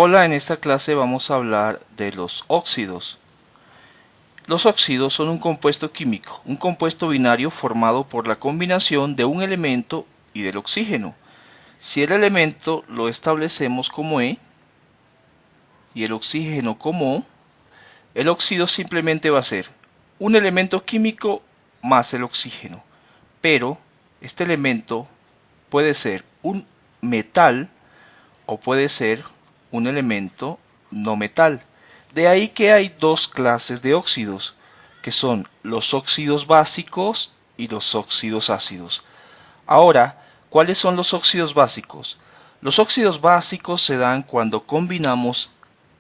Hola, en esta clase vamos a hablar de los óxidos. Los óxidos son un compuesto químico, un compuesto binario formado por la combinación de un elemento y del oxígeno. Si el elemento lo establecemos como E y el oxígeno como O, el óxido simplemente va a ser un elemento químico más el oxígeno. Pero este elemento puede ser un metal o puede ser un elemento no metal. De ahí que hay dos clases de óxidos, que son los óxidos básicos y los óxidos ácidos. Ahora, ¿cuáles son los óxidos básicos? Los óxidos básicos se dan cuando combinamos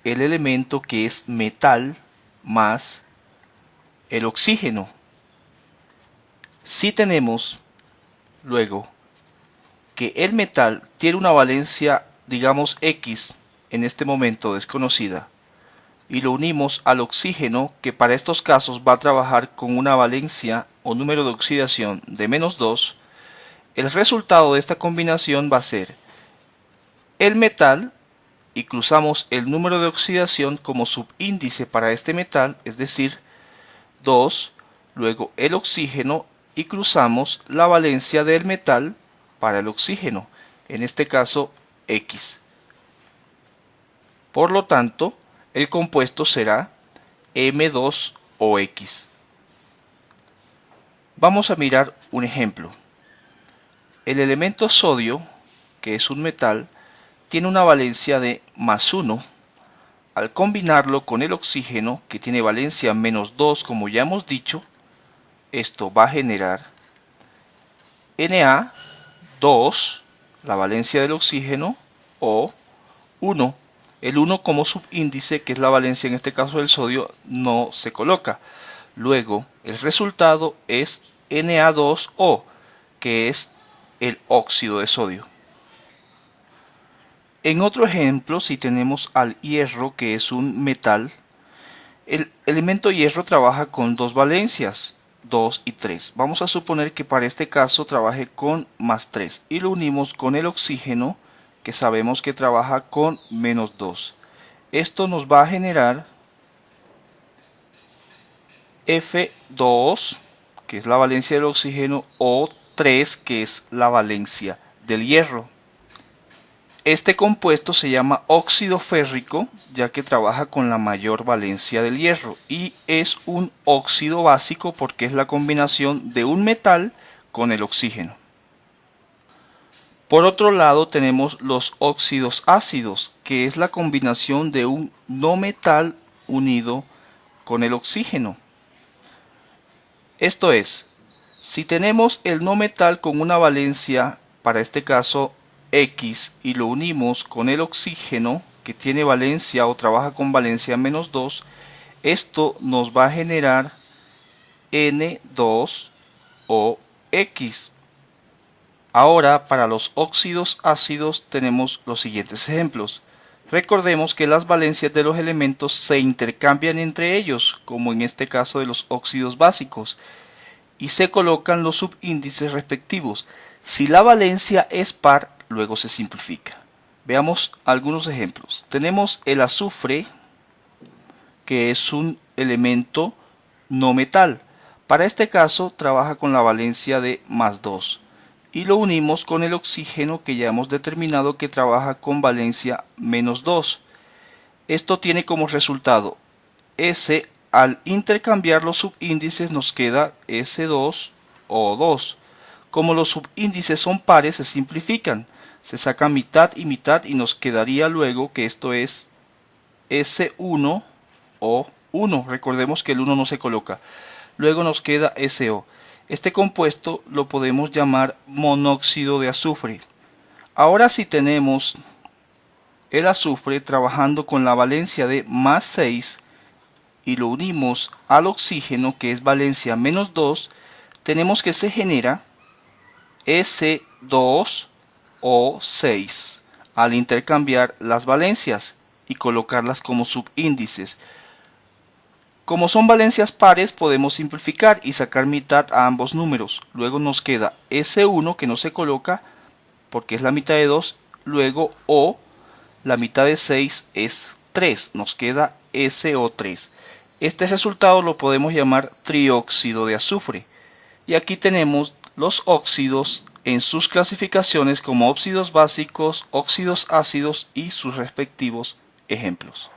el elemento que es metal más el oxígeno. Si tenemos luego que el metal tiene una valencia, digamos X, en este momento desconocida, y lo unimos al oxígeno, que para estos casos va a trabajar con una valencia o número de oxidación de -2, el resultado de esta combinación va a ser el metal y cruzamos el número de oxidación como subíndice para este metal, es decir, 2, luego el oxígeno y cruzamos la valencia del metal para el oxígeno, en este caso X. Por lo tanto, el compuesto será M2OX. Vamos a mirar un ejemplo. El elemento sodio, que es un metal, tiene una valencia de +1. Al combinarlo con el oxígeno, que tiene valencia -2, como ya hemos dicho, esto va a generar Na2, la valencia del oxígeno, o 1. El 1 como subíndice, que es la valencia en este caso del sodio, no se coloca. Luego, el resultado es Na2O, que es el óxido de sodio. En otro ejemplo, si tenemos al hierro, que es un metal, el elemento hierro trabaja con dos valencias, 2 y 3. Vamos a suponer que para este caso trabaje con +3 y lo unimos con el oxígeno, que sabemos que trabaja con -2. Esto nos va a generar F2, que es la valencia del oxígeno, o 3, que es la valencia del hierro. Este compuesto se llama óxido férrico, ya que trabaja con la mayor valencia del hierro, y es un óxido básico porque es la combinación de un metal con el oxígeno. Por otro lado tenemos los óxidos ácidos, que es la combinación de un no metal unido con el oxígeno. Esto es, si tenemos el no metal con una valencia, para este caso X, y lo unimos con el oxígeno, que tiene valencia o trabaja con valencia -2, esto nos va a generar N2OX. Ahora, para los óxidos ácidos tenemos los siguientes ejemplos. Recordemos que las valencias de los elementos se intercambian entre ellos, como en este caso de los óxidos básicos, y se colocan los subíndices respectivos. Si la valencia es par, luego se simplifica. Veamos algunos ejemplos. Tenemos el azufre, que es un elemento no metal. Para este caso trabaja con la valencia de +2 y lo unimos con el oxígeno, que ya hemos determinado que trabaja con valencia -2. Esto tiene como resultado S. Al intercambiar los subíndices nos queda S2O2. Como los subíndices son pares, se simplifican. Se saca mitad y mitad y nos quedaría luego que esto es S1O1. Recordemos que el 1 no se coloca. Luego nos queda SO. Este compuesto lo podemos llamar monóxido de azufre. Ahora, si tenemos el azufre trabajando con la valencia de +6 y lo unimos al oxígeno, que es valencia -2, tenemos que se genera S2O6 al intercambiar las valencias y colocarlas como subíndices. Como son valencias pares, podemos simplificar y sacar mitad a ambos números. Luego nos queda S1, que no se coloca porque es la mitad de 2, luego O, la mitad de 6 es 3, nos queda SO3. Este resultado lo podemos llamar trióxido de azufre. Y aquí tenemos los óxidos en sus clasificaciones como óxidos básicos, óxidos ácidos y sus respectivos ejemplos.